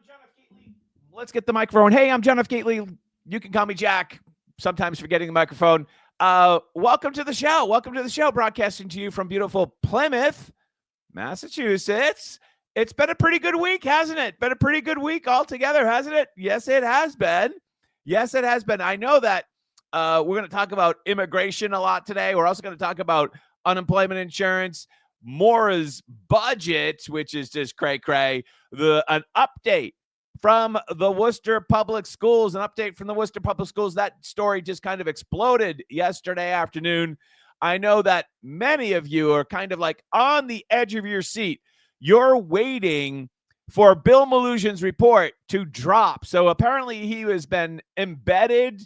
John F. Gately. Let's get the microphone. Hey, I'm John F. Gately. You can call me Jack. Sometimes forgetting the microphone. Welcome to the show. Welcome to the show. Broadcasting to you from beautiful Plymouth, Massachusetts. It's been a pretty good week, hasn't it? Been a pretty good week altogether, hasn't it? Yes, it has been. Yes, it has been. I know that we're going to talk about immigration a lot today. We're also going to talk about unemployment insurance, Maura's budget, which is just cray-cray, an update from the Worcester Public Schools, an update from the Worcester Public Schools. That story just kind of exploded yesterday afternoon. I know that many of you are kind of like on the edge of your seat. You're waiting for Bill Malusian's report to drop. So apparently he has been embedded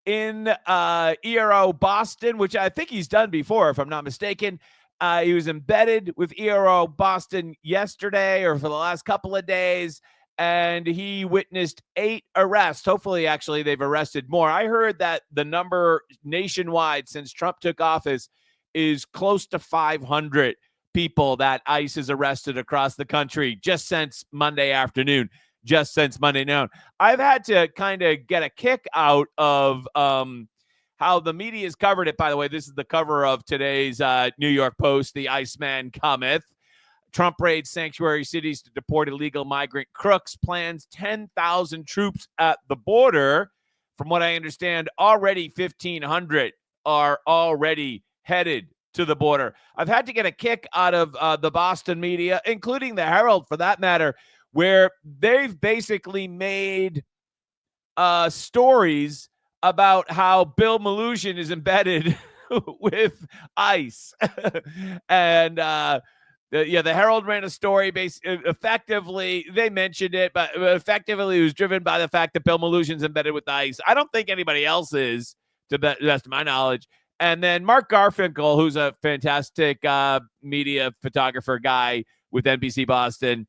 in ERO Boston, which I think he's done before, if I'm not mistaken. He was embedded with ERO Boston yesterday or for the last couple of days, and he witnessed 8 arrests. Hopefully, actually, they've arrested more. I heard that the number nationwide since Trump took office is close to 500 people that ICE has arrested across the country just since Monday afternoon. Just since Monday noon. I've had to kind of get a kick out of how the media has covered it. By the way, this is the cover of today's New York Post. The Iceman cometh. Trump raids sanctuary cities to deport illegal migrant crooks. Plans 10,000 troops at the border. From what I understand, already 1,500 are already headed to the border. I've had to get a kick out of the Boston media, including the Herald for that matter, where they've basically made stories about how Bill Malusian is embedded with ICE. And the Herald ran a story effectively. They mentioned it, but effectively it was driven by the fact that Bill Malusian's embedded with ICE. I don't think anybody else is, to the best of my knowledge. And then Mark Garfinkel, who's a fantastic media photographer guy with NBC Boston,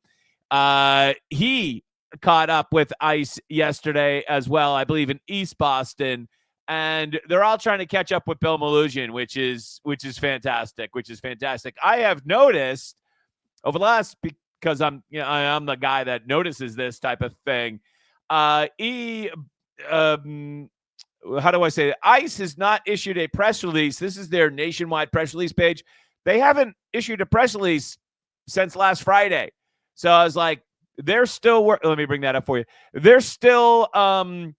he caught up with ICE yesterday as well, I believe in East Boston, and they're all trying to catch up with Bill Malusian, which is fantastic. I have noticed over the last, because I'm the guy that notices this type of thing. How do I say it? ICE has not issued a press release. This is their nationwide press release page. They haven't issued a press release since last Friday. So I was like, they're still let me bring that up for you. They're still in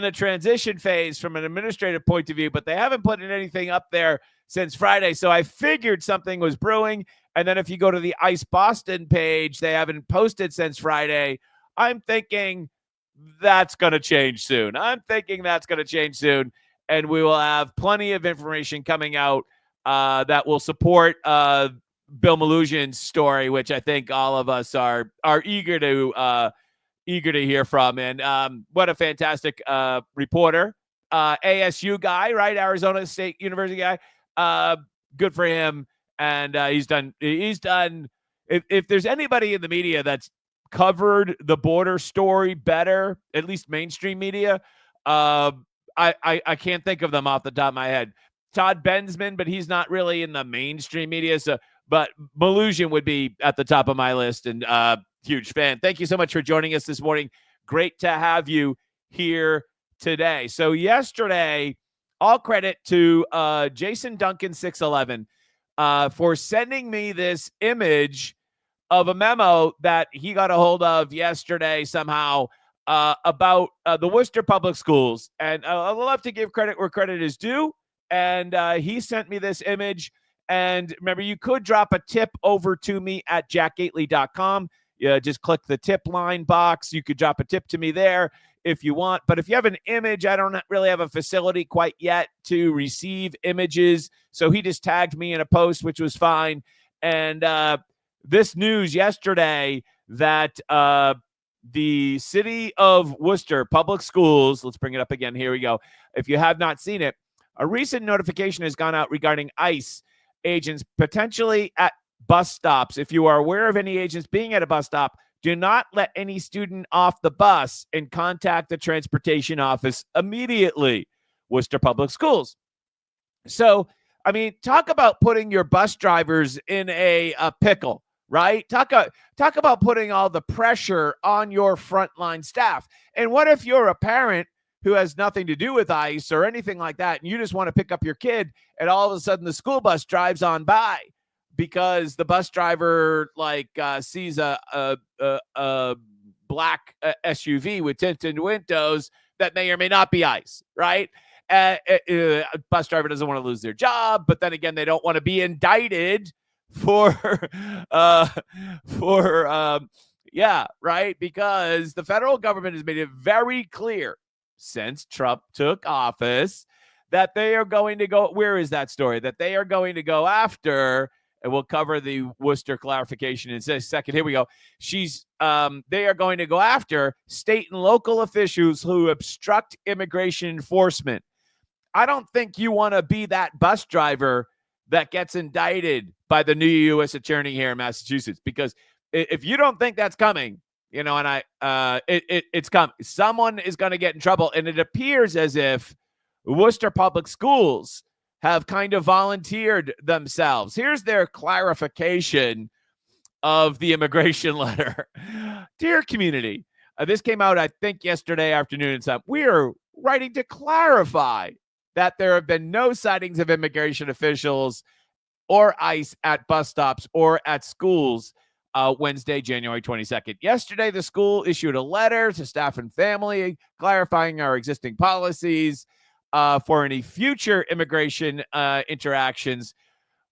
a transition phase from an administrative point of view, but they haven't put anything up there since Friday. So I figured something was brewing. And then if you go to the ICE Boston page, they haven't posted since Friday. I'm thinking that's going to change soon. And we will have plenty of information coming out that will support Bill Malusian's story, which I think all of us are eager to hear from. And what a fantastic reporter, ASU guy, right? Arizona State University guy. Good for him. And he's done. If there's anybody in the media that's covered the border story better, at least mainstream media, I can't think of them off the top of my head. Todd Bensman, but he's not really in the mainstream media. So, but Malusian would be at the top of my list, and huge fan. Thank you so much for joining us this morning. Great to have you here today. So yesterday, all credit to Jason Duncan 611 for sending me this image of a memo that he got a hold of yesterday somehow about the Worcester Public Schools. And I love to give credit where credit is due. And he sent me this image. And remember, you could drop a tip over to me at jackgately.com. Just click the tip line box. You could drop a tip to me there if you want. But if you have an image, I don't really have a facility quite yet to receive images. So he just tagged me in a post, which was fine. And this news yesterday that the city of Worcester Public Schools, let's bring it up again. Here we go. If you have not seen it, a recent notification has gone out regarding ICE agents potentially at bus stops. If you are aware of any agents being at a bus stop, do not let any student off the bus and contact the transportation office immediately. Worcester Public Schools. So, I mean, talk about putting your bus drivers in a pickle, right? Talk about putting all the pressure on your frontline staff. And what if you're a parent who has nothing to do with ICE or anything like that, and you just want to pick up your kid, and all of a sudden the school bus drives on by because the bus driver sees a black SUV with tinted windows that may or may not be ICE, right? A bus driver doesn't want to lose their job, but then again, they don't want to be indicted for right, because the federal government has made it very clear since Trump took office that they are going to go, where is that story, that they are going to go after, and we'll cover the Worcester clarification in a second. Here we go. They are going to go after state and local officials who obstruct immigration enforcement. I don't think you want to be that bus driver that gets indicted by the new U.S. attorney here in Massachusetts, because if you don't think that's coming, and it's coming. Someone is going to get in trouble, and it appears as if Worcester Public Schools have kind of volunteered themselves. Here's their clarification of the immigration letter. Dear community, this came out, I think, yesterday afternoon. We are writing to clarify that there have been no sightings of immigration officials or ICE at bus stops or at schools Wednesday, January 22nd. Yesterday, the school issued a letter to staff and family clarifying our existing policies for any future immigration interactions.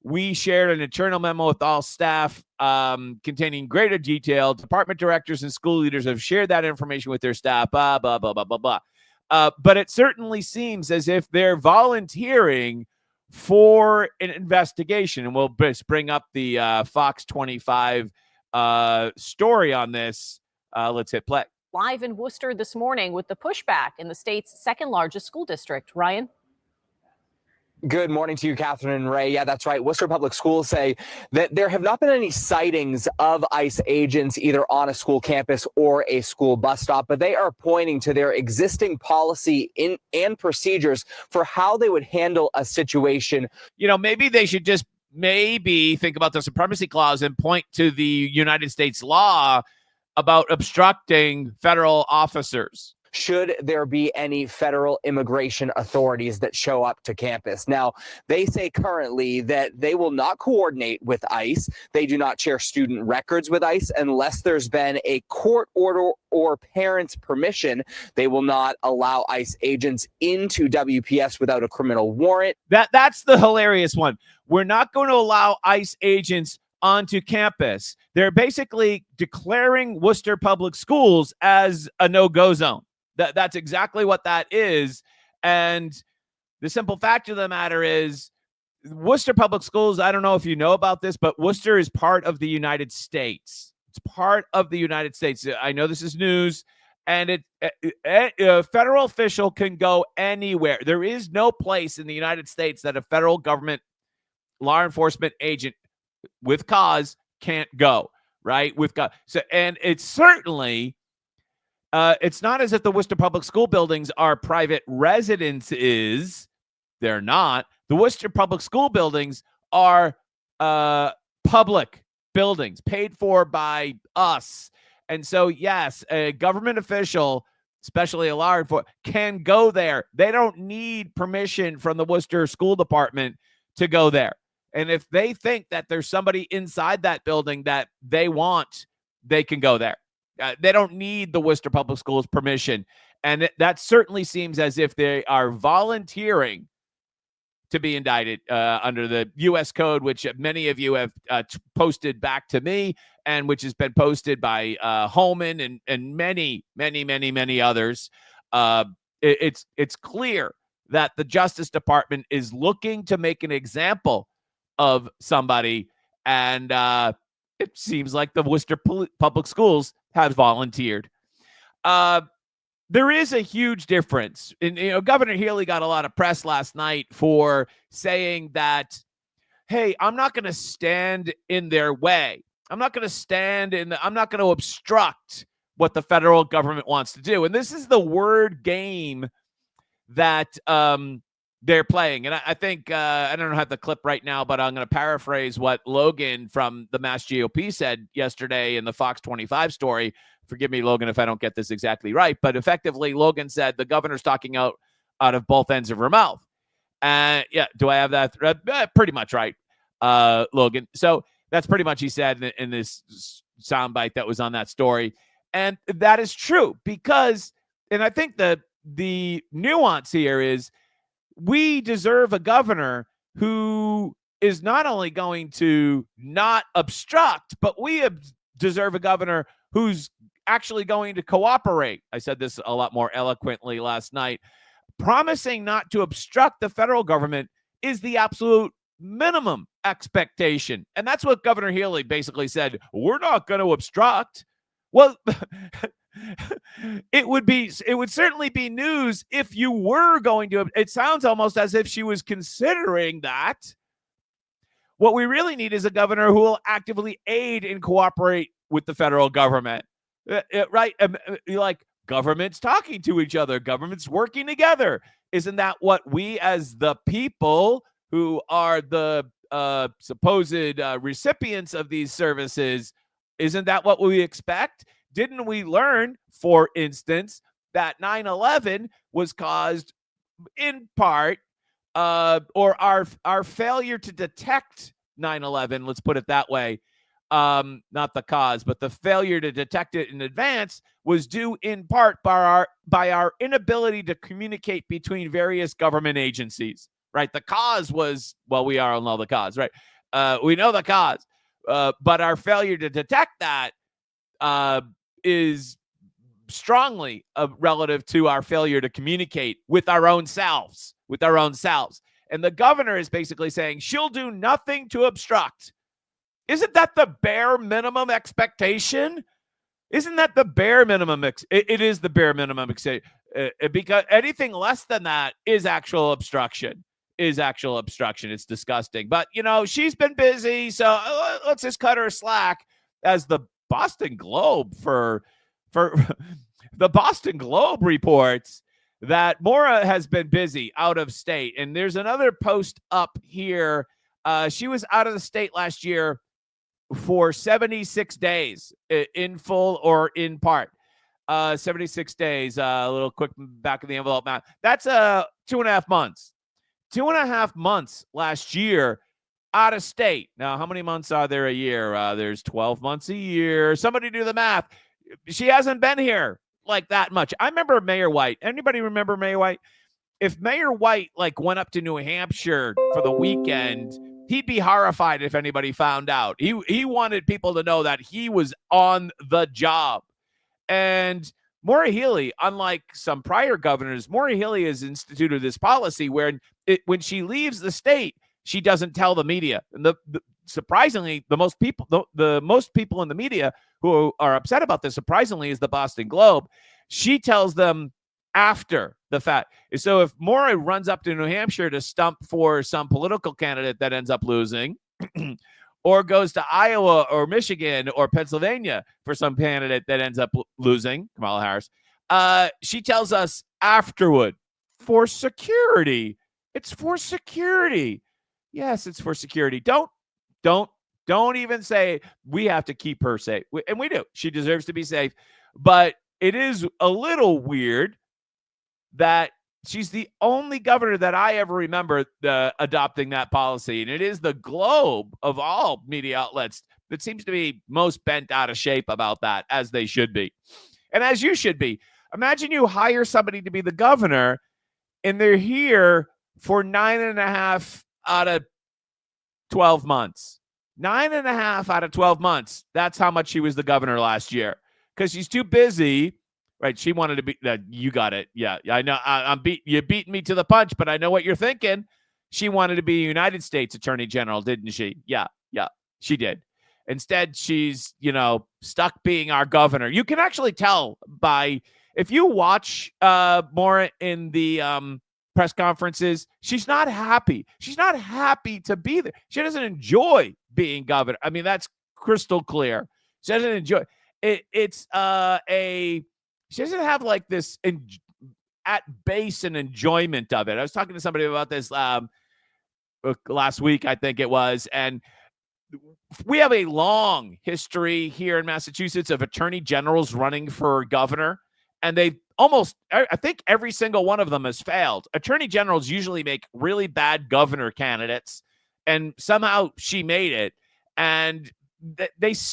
We shared an internal memo with all staff containing greater detail. Department directors and school leaders have shared that information with their staff, blah, blah, blah, blah, blah, blah. But it certainly seems as if they're volunteering for an investigation. And we'll bring up the Fox 25 story on this. Let's hit play. Live in Worcester this morning with the pushback in the state's second largest school district. Ryan? Good morning to you, Catherine and Ray. Yeah, that's right. Worcester Public Schools say that there have not been any sightings of ICE agents either on a school campus or a school bus stop, but they are pointing to their existing policy and procedures for how they would handle a situation. Maybe they should just think about the supremacy clause and point to the United States law about obstructing federal officers. Should there be any federal immigration authorities that show up to campus. Now, they say currently that they will not coordinate with ICE. They do not share student records with ICE unless there's been a court order or parents' permission. They will not allow ICE agents into WPS without a criminal warrant. That's the hilarious one. We're not going to allow ICE agents onto campus. They're basically declaring Worcester Public Schools as a no-go zone. That's exactly what that is. And the simple fact of the matter is Worcester Public Schools, I don't know if you know about this, but Worcester is part of the United States. It's part of the United States. I know this is news, and a federal official can go anywhere. There is no place in the United States that a federal government law enforcement agent with cause can't go, right? With cause. So, and it's certainly... it's not as if the Worcester Public School buildings are private residences. They're not. The Worcester Public School buildings are public buildings paid for by us. And so, yes, a government official, especially a law enforcement, can go there. They don't need permission from the Worcester School Department to go there. And if they think that there's somebody inside that building that they want, they can go there. They don't need the Worcester Public Schools permission. And that certainly seems as if they are volunteering to be indicted under the U.S. Code, which many of you have posted back to me, and which has been posted by Holman and many others. It's clear that the Justice Department is looking to make an example of somebody, and it seems like the Worcester Public Schools have volunteered. There is a huge difference. And, Governor Healey got a lot of press last night for saying that, hey, I'm not going to stand in their way. I'm not going to obstruct what the federal government wants to do. And this is the word game that they're playing. And I think, I don't have the clip right now, but I'm going to paraphrase what Logan from the Mass GOP said yesterday in the Fox 25 story. Forgive me, Logan, if I don't get this exactly right. But effectively, Logan said the governor's talking out of both ends of her mouth. Yeah, do I have that? Pretty much right, Logan. So that's pretty much he said in this soundbite that was on that story. And that is true because, and I think the nuance here is, we deserve a governor who is not only going to not obstruct, but we deserve a governor who's actually going to cooperate. I said this a lot more eloquently last night. Promising not to obstruct the federal government is the absolute minimum expectation. And that's what Governor Healey basically said. We're not going to obstruct. Well, it would certainly be news if you were going to. It sounds almost as if she was considering that. What we really need is a governor who will actively aid and cooperate with the federal government. Right? Like, governments talking to each other, governments working together. Isn't that what we as the people who are the supposed recipients of these services, isn't that what we expect? Didn't we learn, for instance, that 9/11 was caused in part, or our failure to detect 9/11, let's put it that way, not the cause, but the failure to detect it in advance was due in part by our inability to communicate between various government agencies, right? The cause was, well, we all know the cause, right? We know the cause, but our failure to detect that is strongly relative to our failure to communicate with our own selves, And the governor is basically saying she'll do nothing to obstruct. Isn't that the bare minimum expectation? Isn't that the bare minimum? It is the bare minimum, because anything less than that is actual obstruction. It's disgusting. But, she's been busy, so let's just cut her slack. As the Boston Globe for the Boston Globe reports that Maura has been busy out of state. And there's another post up here. She was out of the state last year for 76 days, in full or in part. 76 days, a little quick back of the envelope math. That's 2.5 months. 2.5 months last year out of state. Now, how many months are there a year? There's 12 months a year. Somebody do the math. She hasn't been here like that much. I remember Mayor White. Anybody remember Mayor White? If Mayor White went up to New Hampshire for the weekend, he'd be horrified if anybody found out. He wanted people to know that he was on the job. And Maura Healey, unlike some prior governors, Maura Healey has instituted this policy where when she leaves the state, she doesn't tell the media. And surprisingly, the most people in the media who are upset about this, surprisingly, is the Boston Globe. She tells them after the fact. So if Maura runs up to New Hampshire to stump for some political candidate that ends up losing, or goes to Iowa or Michigan or Pennsylvania for some candidate that ends up losing, Kamala Harris, she tells us afterward, for security. It's for security. Yes, it's for security. Don't even say we have to keep her safe. And we do. She deserves to be safe. But it is a little weird that she's the only governor that I ever remember adopting that policy. And it is the Globe of all media outlets that seems to be most bent out of shape about that, as they should be. And as you should be. Imagine you hire somebody to be the governor and they're here for 9.5 out of 12 months. 9.5 out of 12 months. That's how much she was the governor last year. Because she's too busy. Right, she wanted to be that. You got it. Yeah, I know. You beat me to the punch, but I know what you're thinking. She wanted to be a United States Attorney General, didn't she? Yeah, she did. Instead, she's stuck being our governor. You can actually tell by if you watch Maura in the press conferences. She's not happy. She's not happy to be there. She doesn't enjoy being governor. I mean, that's crystal clear. She doesn't enjoy it. She doesn't have this at base an enjoyment of it. I was talking to somebody about this last week, I think it was, and we have a long history here in Massachusetts of attorney generals running for governor, and they've I think every single one of them has failed. Attorney generals usually make really bad governor candidates, and somehow she made it. And the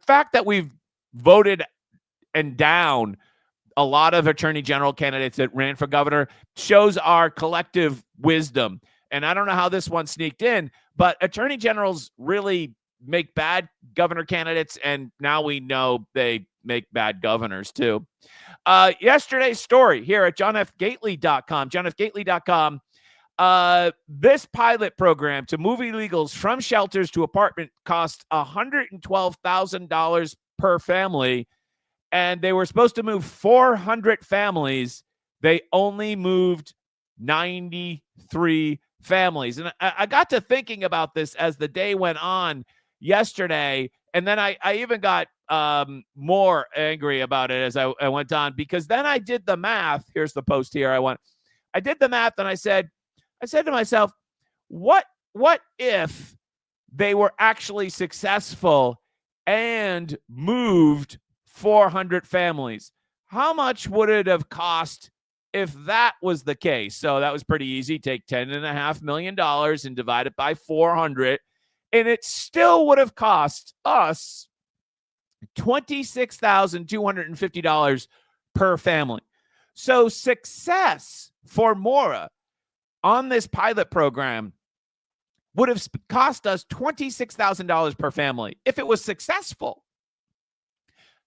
fact that we've voted and down a lot of attorney general candidates that ran for governor shows our collective wisdom. And I don't know how this one sneaked in, but attorney generals really make bad governor candidates, and now we know they make bad governors too. Yesterday's story here at johnfgately.com, johnfgately.com. This pilot program to move illegals from shelters to apartment cost $112,000 per family, and they were supposed to move 400 families. They only moved 93 families. And I got to thinking about this as the day went on yesterday, and then I even got more angry about it as I went on, because then I did the math. Here's the post here. I did the math, and I said to myself, what if they were actually successful and moved 400 families? How much would it have cost if that was the case? So that was pretty easy. Take $10.5 million and divide it by 400, and it still would have cost us $26,250 per family. So success for Maura on this pilot program would have cost us $26,000 per family if it was successful.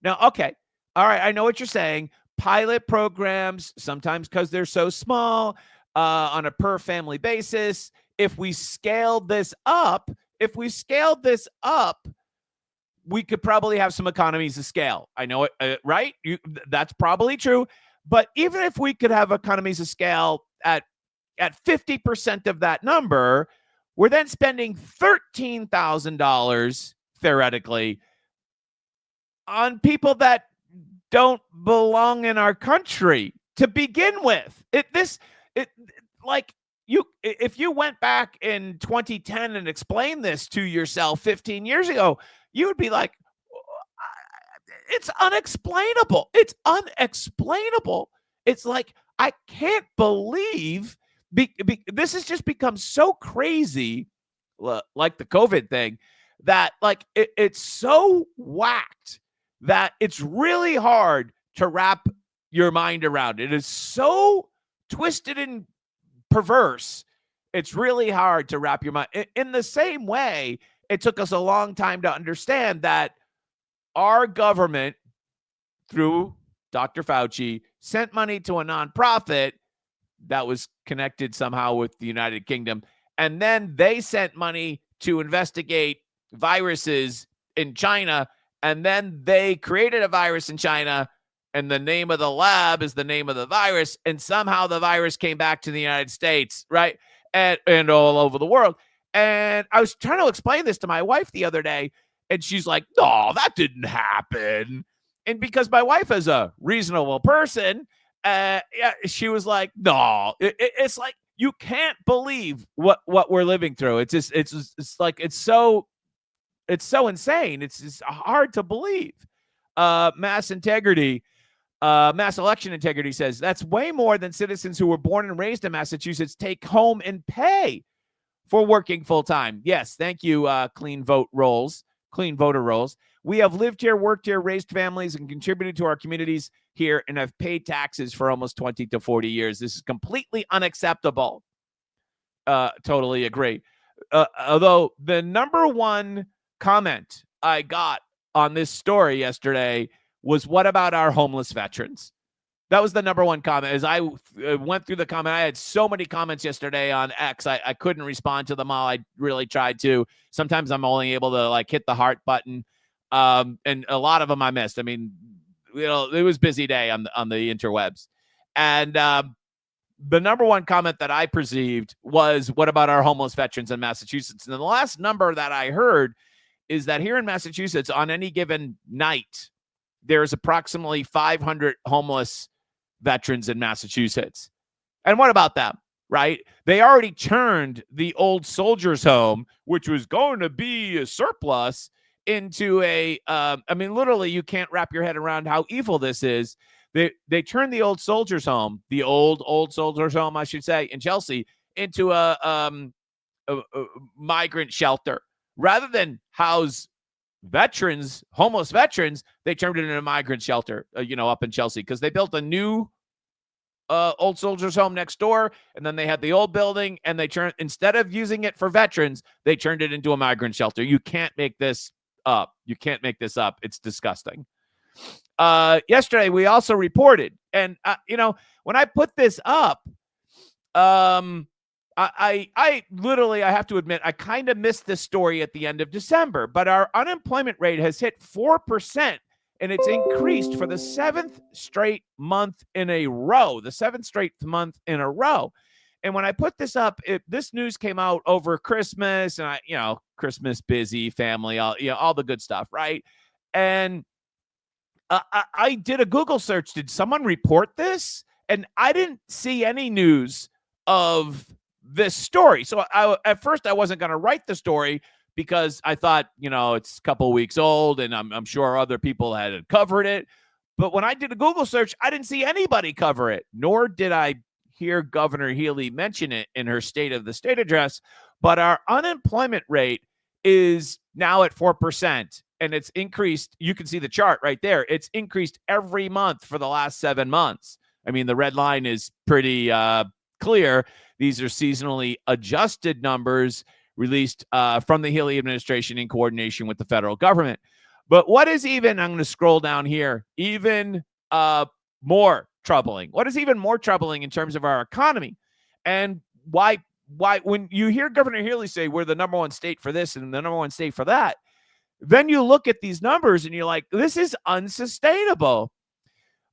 Now, okay, all right, I know what you're saying. Pilot programs, sometimes because they're so small, on a per family basis, if we scaled this up, we could probably have some economies of scale. I know it, right? That's probably true. But even if we could have economies of scale at 50% of that number, we're then spending $13,000 theoretically on people that don't belong in our country to begin with. If you went back in 2010 and explained this to yourself 15 years ago, you would be like, it's unexplainable. It's unexplainable. It's like, I can't believe this has just become so crazy, like the COVID thing, that like it's so whacked that it's really hard to wrap your mind around. It is so twisted and perverse. It's really hard to wrap your mind. In the same way, it took us a long time to understand that our government, through Dr. Fauci, sent money to a nonprofit that was connected somehow with the United Kingdom. And then they sent money to investigate viruses in China. And then they created a virus in China, and the name of the lab is the name of the virus. And somehow the virus came back to the United States, right? And all over the world. And I was trying to explain this to my wife the other day, and she's like, no, that didn't happen. And because my wife is a reasonable person, she was like, no, it's like, you can't believe what we're living through. It's so insane. It's just hard to believe. Mass election integrity says that's way more than citizens who were born and raised in Massachusetts take home and pay for working full time. Yes, thank you, clean voter rolls. We have lived here, worked here, raised families, and contributed to our communities here, and have paid taxes for almost 20 to 40 years. This is completely unacceptable. Totally agree. Although the number one comment I got on this story yesterday was, what about our homeless veterans? That was the number one comment. As I went through the comment, I had so many comments yesterday on X. I couldn't respond to them all. I really tried to. Sometimes I'm only able to like hit the heart button. And a lot of them I missed. I mean, it was a busy day on the interwebs. And the number one comment that I perceived was, what about our homeless veterans in Massachusetts? And the last number that I heard is that here in Massachusetts, on any given night, there's approximately 500 homeless veterans in Massachusetts. And what about them, right? They already turned the old soldiers' home, which was going to be a surplus, into literally, you can't wrap your head around how evil this is. They turned the old soldiers' home, the old soldiers' home, I should say, in Chelsea, into a migrant shelter. Rather than house veterans, homeless veterans, they turned it into a migrant shelter, up in Chelsea, because they built a new old soldiers home next door, and then they had the old building, and instead of using it for veterans, they turned it into a migrant shelter. You can't make this up. It's disgusting. Yesterday we also reported, and when I put this up, I literally, I have to admit, I kind of missed this story at the end of December, but our unemployment rate has hit 4%, and it's increased for the seventh straight month in a row. And when I put this up, this news came out over Christmas, and Christmas busy, family, all the good stuff, right? And I did a Google search. Did someone report this? And I didn't see any news of this story. So at first I wasn't going to write the story, because I thought, it's a couple of weeks old, and I'm sure other people had covered it. But when I did a Google search, I didn't see anybody cover it, nor did I hear Governor Healey mention it in her State of the State address. But our unemployment rate is now at 4%, and it's increased. You can see the chart right there. It's increased every month for the last 7 months. I mean, the red line is pretty clear. These are seasonally adjusted numbers released from the Healey administration in coordination with the federal government. But what is I'm going to scroll down here, even more troubling? What is even more troubling in terms of our economy? And why when you hear Governor Healey say we're the number one state for this and the number one state for that, then you look at these numbers and you're like, this is unsustainable.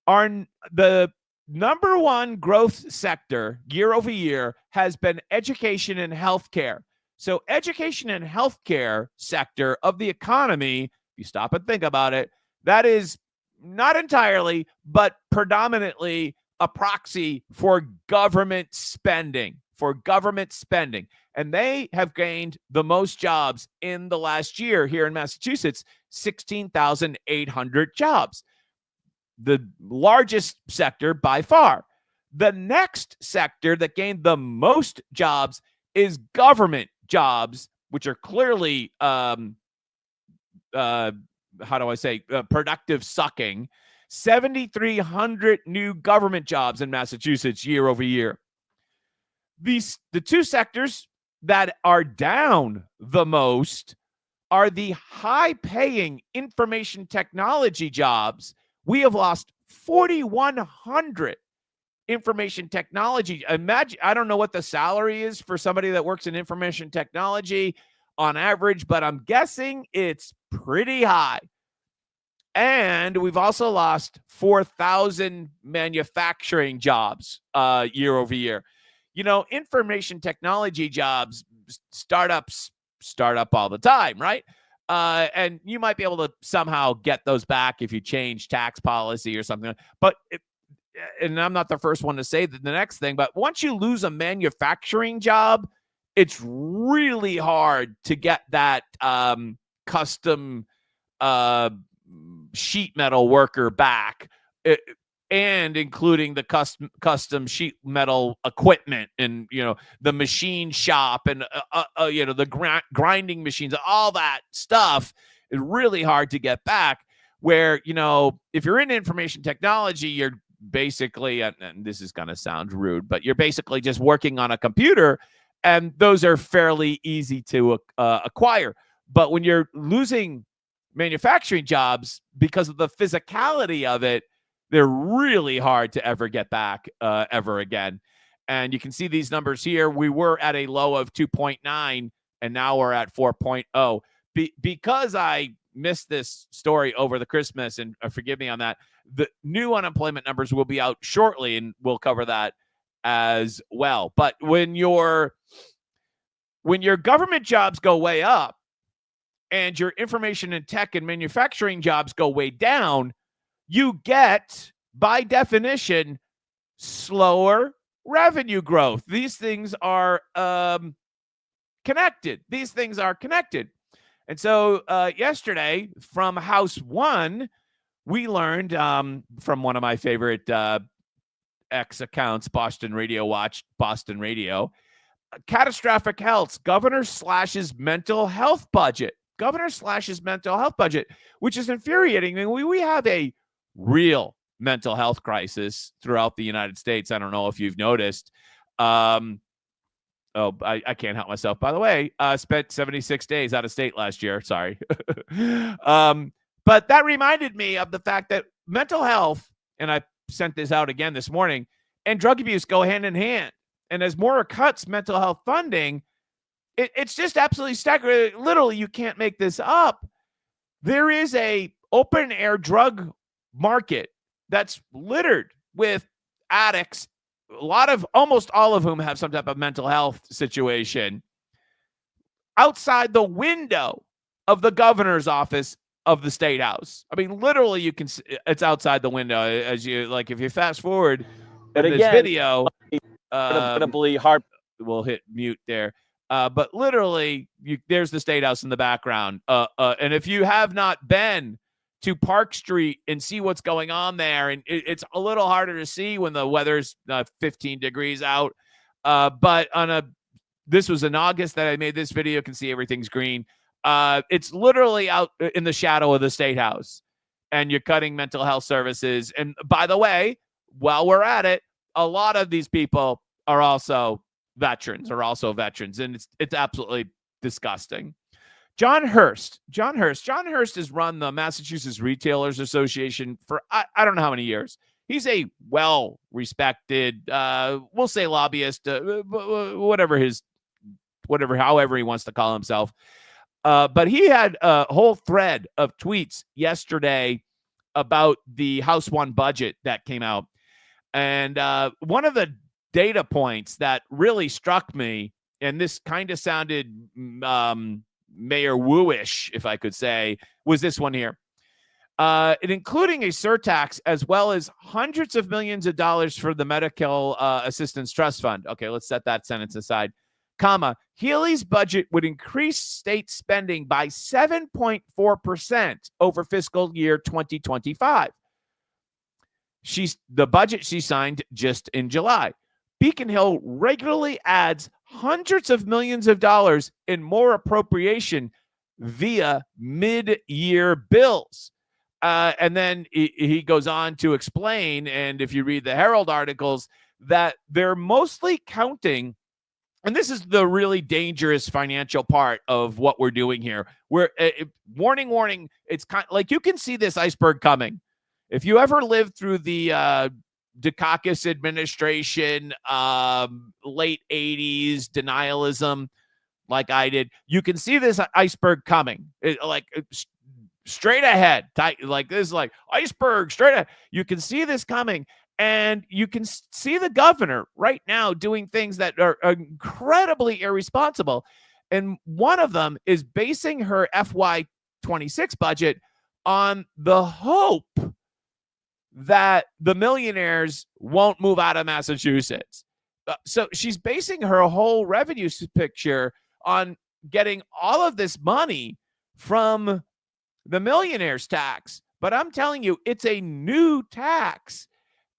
The number one growth sector year over year has been education and healthcare. So education and healthcare sector of the economy, if you stop and think about it, that is not entirely, but predominantly a proxy for government spending. And they have gained the most jobs in the last year here in Massachusetts, 16,800 jobs. The largest sector by far. The next sector that gained the most jobs is government jobs, which are clearly, productive sucking. 7,300 new government jobs in Massachusetts year over year. The two sectors that are down the most are the high-paying information technology jobs. We have lost 4,100 information technology. Imagine, I don't know what the salary is for somebody that works in information technology on average, but I'm guessing it's pretty high. And we've also lost 4,000 manufacturing jobs year over year. Information technology jobs, startups start up all the time, right? And you might be able to somehow get those back if you change tax policy or something. But and I'm not the first one to say the next thing, but once you lose a manufacturing job, it's really hard to get that custom sheet metal worker back, and including the custom sheet metal equipment, and the machine shop, and the grinding machines, all that stuff is really hard to get back. Where if you're in information technology, you're basically, and this is going to sound rude, but you're basically just working on a computer, and those are fairly easy to acquire. But when you're losing manufacturing jobs because of the physicality of it, they're really hard to ever get back ever again. And you can see these numbers here. We were at a low of 2.9, and now we're at 4.0. Because I missed this story over the Christmas, and forgive me on that, the new unemployment numbers will be out shortly, and we'll cover that as well. But when your government jobs go way up and your information and tech and manufacturing jobs go way down, you get, by definition, slower revenue growth. These things are connected. These things are connected. And so yesterday from House One, we learned from one of my favorite X accounts, Boston Radio Watch, Boston Radio, catastrophic health. Governor slashes mental health budget. Governor slashes mental health budget, which is infuriating. I mean, we have a real mental health crisis throughout the United States. I don't know if you've noticed. I can't help myself. By the way, spent 76 days out of state last year. Sorry. But that reminded me of the fact that mental health, and I sent this out again this morning, and drug abuse go hand in hand. And as Maura cuts mental health funding, it's just absolutely staggering. Literally, you can't make this up. There is a open air drug market that's littered with addicts, almost all of whom have some type of mental health situation, outside the window of the governor's office of the state house. I mean, literally, you can. It's outside the window as you like. If you fast forward in this video, we'll hit mute there. But literally, there's the state house in the background. And if you have not been to Park Street and see what's going on there, and it's a little harder to see when the weather's 15 degrees out. But this was in August that I made this video. You can see everything's green. It's literally out in the shadow of the state house, and you're cutting mental health services. And by the way, while we're at it, a lot of these people are also veterans, and it's absolutely disgusting. John Hurst has run the Massachusetts Retailers Association for I don't know how many years. He's a well-respected, we'll say lobbyist, however he wants to call himself. But he had a whole thread of tweets yesterday about the House One budget that came out. And one of the data points that really struck me, and this kind of sounded Mayor Woo-ish, if I could say, was this one here. Including a surtax as well as hundreds of millions of dollars for the Medical Assistance Trust Fund. Okay, let's set that sentence aside. Comma, Healey's budget would increase state spending by 7.4% over fiscal year 2025. The budget she signed just in July. Beacon Hill regularly adds hundreds of millions of dollars in more appropriation via mid-year bills. And then he goes on to explain, and if you read the Herald articles, that they're mostly counting, and this is the really dangerous financial part of what we're doing here. Warning, it's kind of like you can see this iceberg coming. If you ever lived through the Dukakis administration, late 80s denialism, like I did, you can see this iceberg coming. Straight ahead, like this, like iceberg straight ahead. You can see this coming, and you can see the governor right now doing things that are incredibly irresponsible. And one of them is basing her FY26 budget on the hope that the millionaires won't move out of Massachusetts. So she's basing her whole revenue picture on getting all of this money from the millionaire's tax. But I'm telling you, it's a new tax.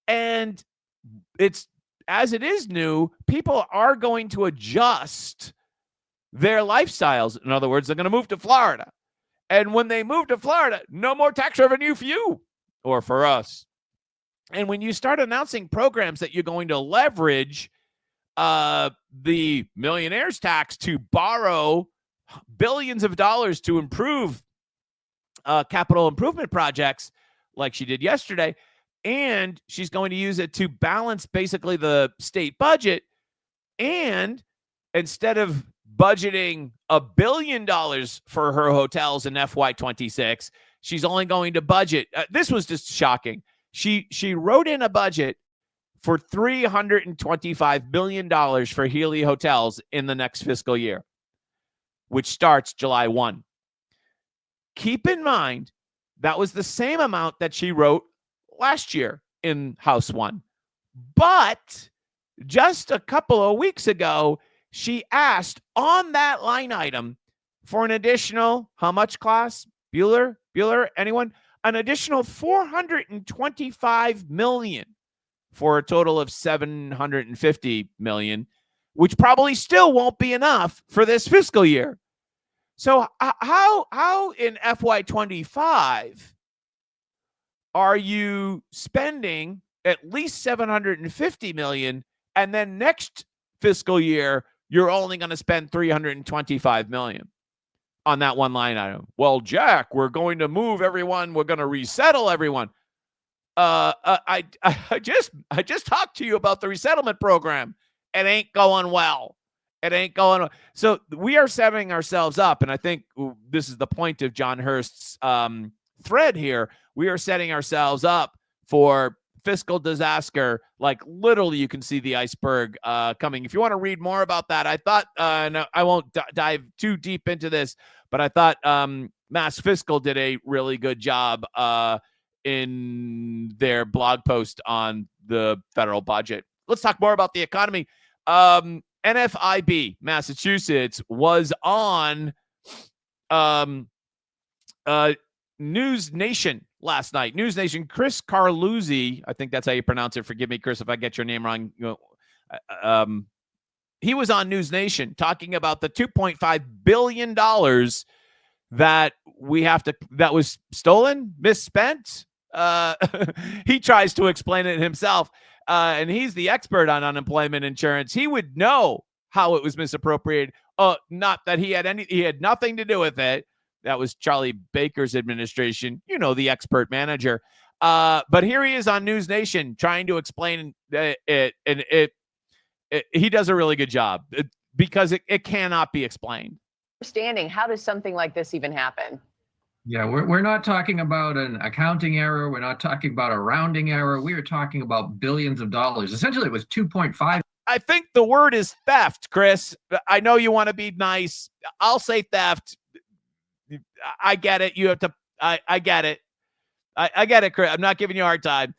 And as it is new, people are going to adjust their lifestyles. In other words, they're going to move to Florida. And when they move to Florida, no more tax revenue for you or for us. And when you start announcing programs that you're going to leverage the millionaire's tax to borrow billions of dollars to improve capital improvement projects like she did yesterday, and she's going to use it to balance basically the state budget, and instead of budgeting $1 billion for her hotels in FY26, she's only going to budget. This was just shocking. She wrote in a budget for $325 million for Healey Hotels in the next fiscal year, which starts July 1. Keep in mind, that was the same amount that she wrote last year in House One. But just a couple of weeks ago, she asked on that line item for an additional, how much, class? Bueller, anyone? An additional $425 million for a total of $750 million, which probably still won't be enough for this fiscal year. So how in FY25 are you spending at least $750 million, and then next fiscal year you're only going to spend $325 million on that one line item? Well, Jack, we're going to move everyone. We're going to resettle everyone. I just talked to you about the resettlement program. It ain't going well. It ain't going well. So we are setting ourselves up, and I think this is the point of John Hurst's thread here. We are setting ourselves up for fiscal disaster. Like, literally, you can see the iceberg coming. If you want to read more about that, I thought, no, I won't dive too deep into this, but I thought Mass Fiscal did a really good job in their blog post on the federal budget. Let's talk more about the economy. NFIB, Massachusetts, was on News Nation last night. News Nation, Chris Carluzzi, I think that's how you pronounce it. Forgive me, Chris, if I get your name wrong. He was on News Nation talking about the $2.5 billion that was stolen, misspent. He tries to explain it himself. And he's the expert on unemployment insurance. He would know how it was misappropriated. Not that he had nothing to do with it. That was Charlie Baker's administration, the expert manager. But here he is on News Nation trying to explain it, and he does a really good job because it cannot be explained. Understanding, how does something like this even happen? Yeah, we're not talking about an accounting error. We're not talking about a rounding error. We are talking about billions of dollars. Essentially, it was 2.5. I think the word is theft, Chris. I know you want to be nice. I'll say theft. I get it. You have to. I get it. I get it, Chris. I'm not giving you a hard time,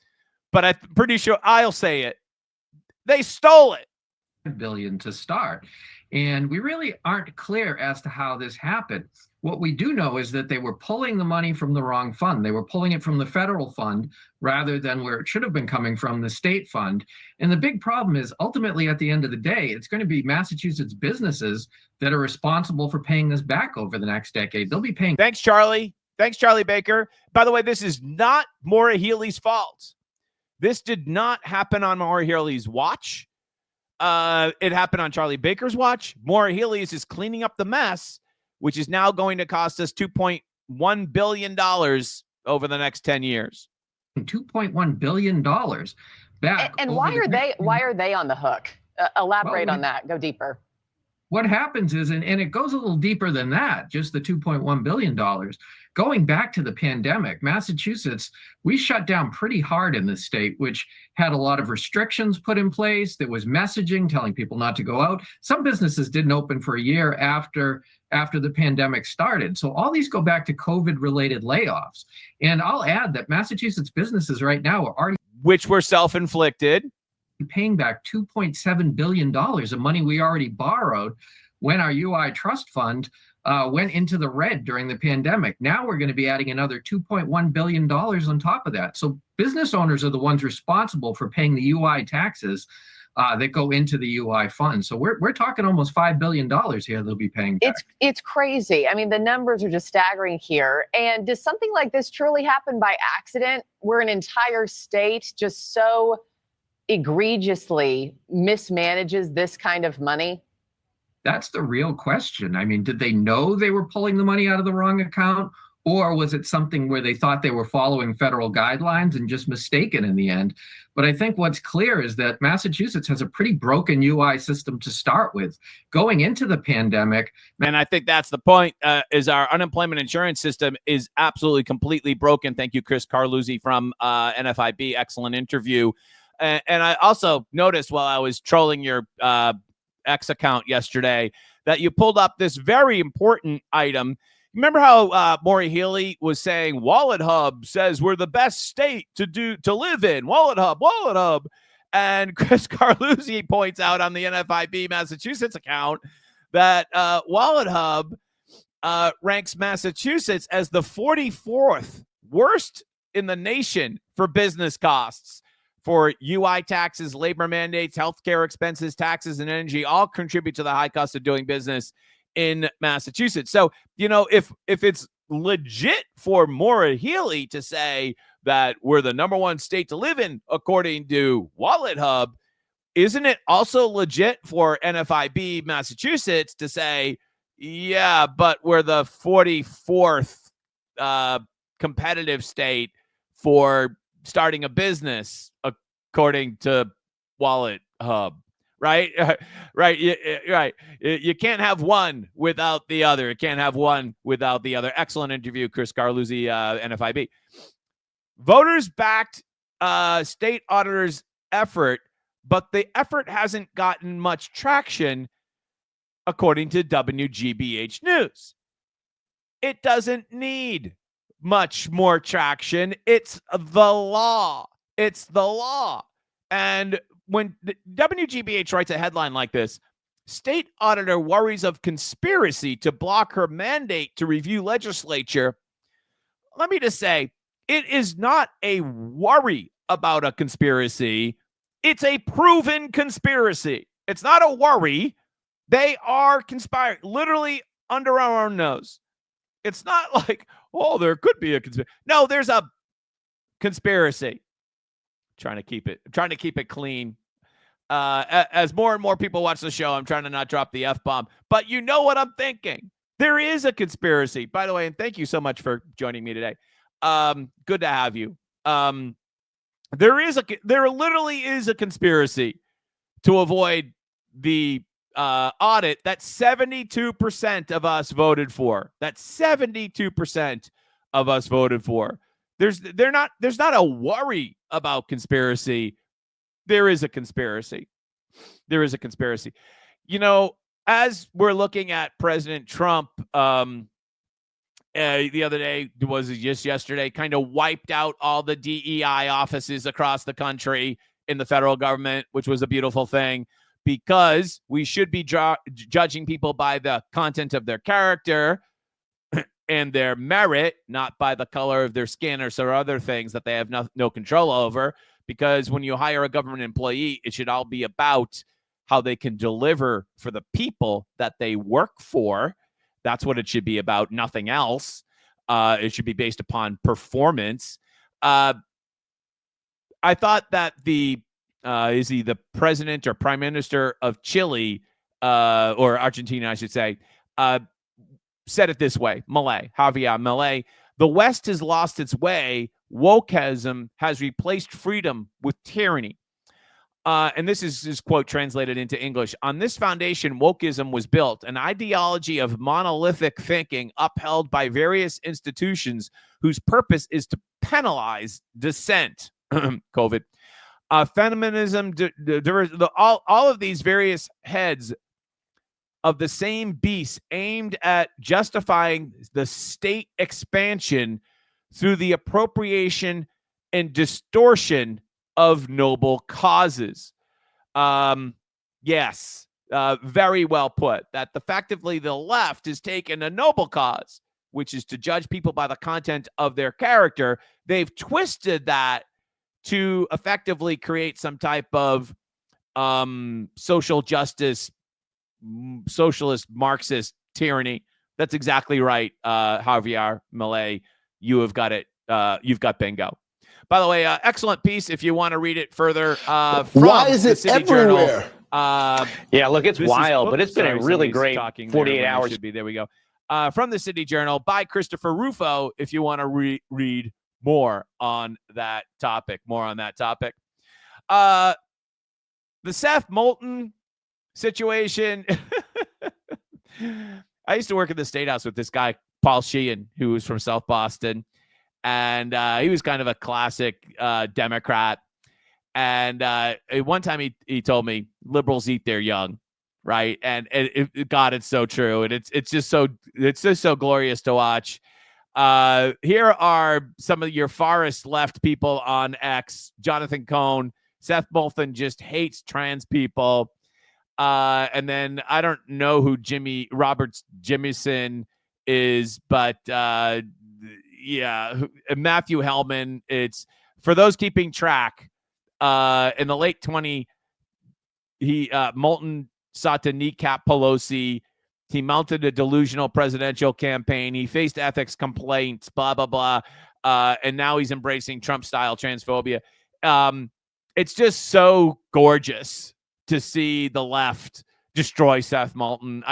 but I'm pretty sure I'll say it. They stole it. Billion to start. And we really aren't clear as to how this happened. What we do know is that they were pulling the money from the wrong fund. They were pulling it from the federal fund rather than where it should have been coming from, the state fund. And the big problem is ultimately at the end of the day, it's going to be Massachusetts businesses that are responsible for paying this back over the next decade. They'll be paying. Thanks, Charlie. Thanks, Charlie Baker. By the way, this is not Maura Healey's fault. This did not happen on Maura Healey's watch. It happened on Charlie Baker's watch. Maura Healey is just cleaning up the mess, which is now going to cost us $2.1 billion over the next 10 years. $2.1 billion back. And why are they on the hook? Elaborate on that. Go deeper. What happens is, and it goes a little deeper than that, just the $2.1 billion. Going back to the pandemic, Massachusetts, we shut down pretty hard in this state, which had a lot of restrictions put in place. There was messaging telling people not to go out. Some businesses didn't open for a year after the pandemic started. So all these go back to COVID-related layoffs. And I'll add that Massachusetts businesses right now are already, which were self-inflicted, paying back $2.7 billion of money we already borrowed when our UI trust fund went into the red during the pandemic. Now we're going to be adding another $2.1 billion on top of that. So business owners are the ones responsible for paying the UI taxes that go into the UI fund. So we're talking almost $5 billion here they'll be paying back. It's crazy. I mean, the numbers are just staggering here. And does something like this truly happen by accident, where an entire state just so egregiously mismanages this kind of money? That's the real question. I mean, did they know they were pulling the money out of the wrong account? Or was it something where they thought they were following federal guidelines and just mistaken in the end? But I think what's clear is that Massachusetts has a pretty broken UI system to start with. Going into the pandemic. And I think that's the point, is our unemployment insurance system is absolutely completely broken. Thank you, Chris Carluzzi from NFIB. Excellent interview. And I also noticed while I was trolling your X account yesterday that you pulled up this very important item. Remember how Maura Healey was saying Wallet Hub says we're the best state to live in, Wallet Hub. And Chris Carluzzi points out on the NFIB Massachusetts account that Wallet Hub ranks Massachusetts as the 44th worst in the nation for business costs. For UI taxes, labor mandates, healthcare expenses, taxes, and energy all contribute to the high cost of doing business in Massachusetts. So, if it's legit for Maura Healey to say that we're the number one state to live in, according to Wallet Hub, isn't it also legit for NFIB Massachusetts to say, yeah, but we're the 44th competitive state for starting a business, according to Wallet Hub, right? Right. You can't have one without the other. It can't have one without the other. Excellent interview, Chris Carluzzi, NFIB. Voters backed state auditors' effort, but the effort hasn't gotten much traction, according to WGBH News. It doesn't need much more traction. It's the law. It's the law. And when the WGBH writes a headline like this, state auditor worries of conspiracy to block her mandate to review legislature, let me just say, it is not a worry about a conspiracy. It's a proven conspiracy. It's not a worry. They are conspiring, literally under our own nose. It's not like, oh, there could be a conspiracy. No, there's a conspiracy. Trying to keep it clean. As more and more people watch the show, I'm trying to not drop the F-bomb. But you know what I'm thinking. There is a conspiracy. By the way, and thank you so much for joining me today. Good to have you. There literally is a conspiracy to avoid the audit that 72% of us voted for. That 72% of us voted for. There's not a worry about conspiracy. There is a conspiracy. There is a conspiracy. As we're looking at President Trump, the other day, was it just yesterday, kind of wiped out all the DEI offices across the country in the federal government, which was a beautiful thing, because we should be judging people by the content of their character and their merit, not by the color of their skin or some other things that they have no control over. Because when you hire a government employee, it should all be about how they can deliver for the people that they work for. That's what it should be about, nothing else. It should be based upon performance. I thought that is he the president or prime minister of Chile, or Argentina, I should say, said it this way, Javier Milei: the West has lost its way. Wokeism has replaced freedom with tyranny. And this is his quote translated into English. On this foundation, wokeism was built, an ideology of monolithic thinking upheld by various institutions whose purpose is to penalize dissent. COVID. Feminism, all of these various heads of the same beast aimed at justifying the state expansion through the appropriation and distortion of noble causes. Yes, very well put. That effectively the left has taken a noble cause, which is to judge people by the content of their character. They've twisted that to effectively create some type of social justice, socialist, Marxist tyranny. That's exactly right, Javier Milei. You have got it. You've got bingo. By the way, excellent piece. If you want to read it further, from why is it City everywhere? Journal, yeah, look, it's wild, but it's been a really somebody's great talking 48 there when it hours. should be. There we go. From the City Journal by Christopher Rufo. If you want to read more on that topic, the Seth Moulton situation. I used to work at the State House with this guy, Paul Sheehan, who was from South Boston. And he was kind of a classic Democrat. And one time he told me liberals eat their young, right? And God, it's so true. And it's just so glorious to watch. Here are some of your farthest left people on X. Jonathan Cohn Seth Bolton just hates trans people. And then I don't know who Roberts Jimison is, but yeah, Matthew Hellman. It's for those keeping track. In the late 20, Moulton sought to kneecap Pelosi. He mounted a delusional presidential campaign. He faced ethics complaints, blah, blah, blah. And now he's embracing Trump-style transphobia. It's just so gorgeous to see the left destroy Seth Moulton.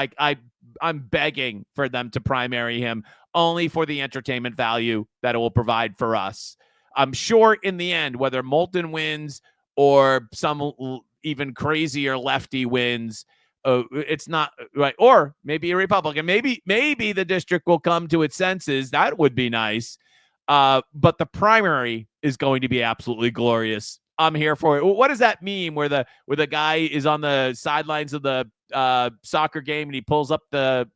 I'm begging for them to primary him only for the entertainment value that it will provide for us. I'm sure in the end, whether Moulton wins or some even crazier lefty wins, it's not right. Or maybe a Republican. Maybe the district will come to its senses. That would be nice. But the primary is going to be absolutely glorious. I'm here for it. What does that mean? Where the guy is on the sidelines of the soccer game and he pulls up the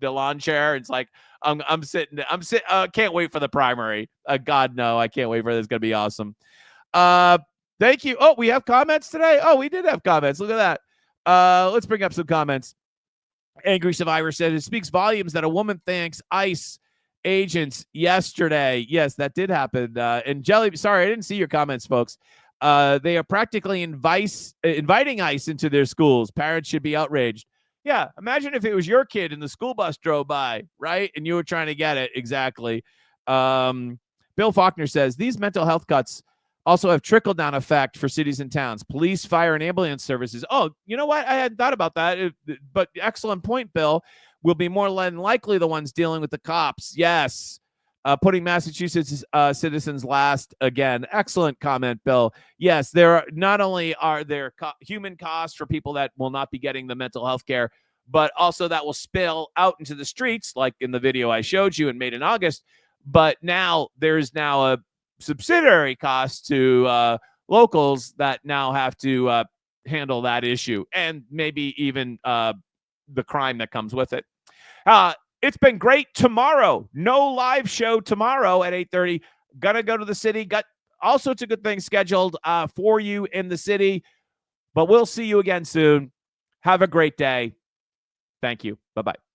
lawn chair. And it's like I'm sitting. Can't wait for the primary. God no, I can't wait for this. It's gonna be awesome. Thank you. Oh, we have comments today. Oh, we did have comments. Look at that. Let's bring up some comments. Angry Survivor said it speaks volumes that a woman thanks ICE agents yesterday. Yes, that did happen. And Jelly, sorry, I didn't see your comments, folks. They are practically inviting ICE into their schools. Parents should be outraged. Yeah, imagine if it was your kid and the school bus drove by, right? And you were trying to get it. Exactly. Bill Faulkner says these mental health cuts also have trickle-down effect for cities and towns. Police, fire, and ambulance services. Oh, you know what? I hadn't thought about that. But excellent point, Bill. Will be more than likely the ones dealing with the cops. Yes. Putting Massachusetts citizens last again. Excellent comment, Bill. Yes, not only are there human costs for people that will not be getting the mental health care, but also that will spill out into the streets, like in the video I showed you and made in August. But now there's a subsidiary cost to locals that now have to handle that issue, and maybe even the crime that comes with it. It's been great. Tomorrow, no live show tomorrow at 8:30. Gonna go to the city. Got all sorts of good things scheduled for you in the city, but we'll see you again soon. Have a great day. Thank you. Bye-bye.